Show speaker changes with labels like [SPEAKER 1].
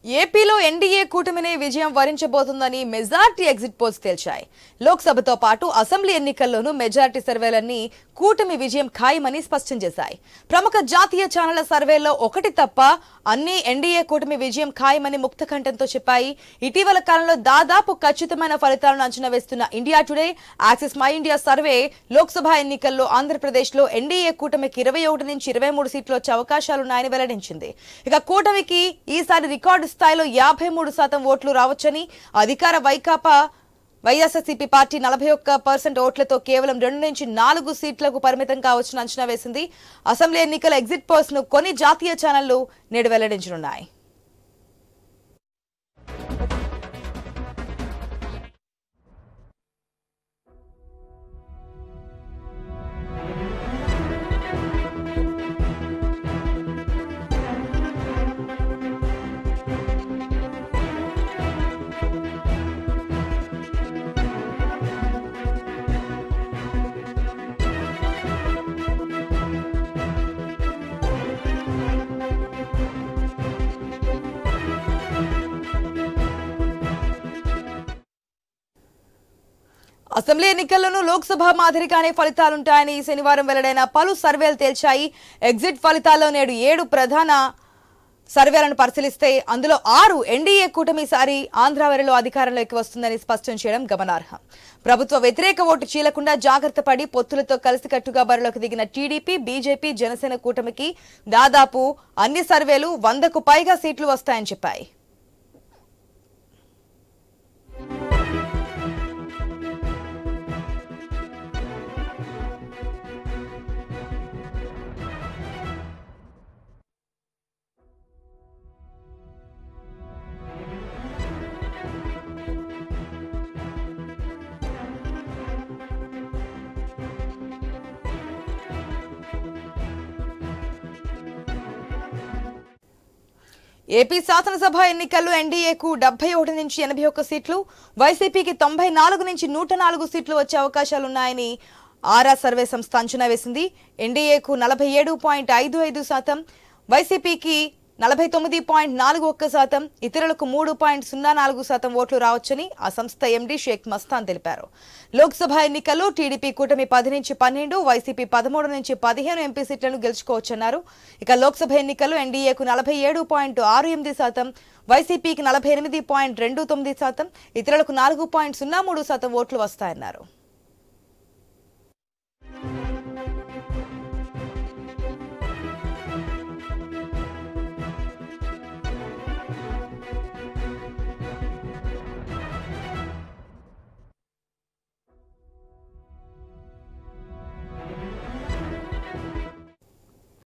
[SPEAKER 1] ఏపీలో ఎన్డీఏ కూటమినే విజయం వరించబోతుందని majority exit polls తేల్చాయి. లోక్సభతో పాటు అసెంబ్లీ ఎన్నికల్లోనూ మెజార్టీ సర్వేలన్నీ కూటమి విజయం ఖాయమని స్పష్టం చేశాయి. ప్రముఖ జాతీయ ఛానళ్ల సర్వేల్లో ఒకటి తప్ప అన్ని ఎన్డీఏ కూటమి విజయం ఖాయమని ముక్తకంఠంతో చెప్పాయి. ఇటీవల కాలంలో దాదాపు ఖచ్చితమైన ఫలితాలను అంచనా వేస్తున్న India today, axis my India survey Lok Sabha ఎన్నికల్లో ఆంధ్రప్రదేశ్లో ఎన్డీఏ కూటమికి 21 నుంచి 23 సీట్లు వచ్చే అవకాశాలున్నాయని వెల్లడించింది. ఇక కూటమికి ఈసారి రికార్డు స్థాయిలో 53% ఓట్లు రావచ్చని, అధికార వైఎస్ఆర్సీపీ పార్టీ 41% ఓట్లతో కేవలం 2 నుంచి 4 సీట్లకు పరిమితం కావచ్చని అంచనా వేసింది. అసెంబ్లీ ఎన్నికల ఎగ్జిట్ పోల్స్ ను కొన్ని జాతీయ ఛానళ్లు నేడు వెల్లడించనున్నాయి. అసెంబ్లీ ఎన్నికల్లోనూ లోక్సభ మాదిరిగానే ఫలితాలుంటాయని శనివారం వెల్లడైన పలు సర్వేలు తేల్చాయి. ఎగ్జిట్ ఫలితాల్లో నేడు 7 ప్రధాన సర్వేలను పరిశీలిస్తే అందులో 6 ఎన్డీఏ కూటమి సారి ఆంధ్రావరిలో అధికారంలోకి వస్తుందని స్పష్టం చేయడం గమనార్హం. ప్రభుత్వ వ్యతిరేక ఓటు చీలకుండా జాగ్రత్త పడి పొత్తులతో కలిసికట్టుగా బరిలోకి దిగిన టీడీపీ, బీజేపీ, జనసేన కూటమికి దాదాపు అన్ని సర్వేలు 100కు పైగా సీట్లు వస్తాయని చెప్పాయి. ఏపీ శాసనసభ ఎన్నికల్లో ఎన్డీఏకు 71 నుంచి 81 సీట్లు, వైసీపీకి 94 నుంచి 104 సీట్లు వచ్చే అవకాశాలున్నాయని ఆరా సర్వే సంస్థ అంచనా వేసింది. ఎన్డీఏకు 47.55%, వైసీపీకి 49.41%, ఇతరులకు 3.04% ఓట్లు రావచ్చని ఆ సంస్థ ఎండీ షేక్ మస్తాన్ తెలిపారు. లోక్సభ ఎన్నికల్లో టీడీపీ కూటమి 10 నుంచి 12, వైసీపీ 13 నుంచి 15 ఎంపీ సీట్లను గెలుచుకోవచ్చన్నారు. ఇక లోక్సభ ఎన్నికల్లో ఎన్డీఏకు 47.68%, వైసీపీకి 48.29%, ఇతరులకు 4.03% ఓట్లు వస్తాయన్నారు.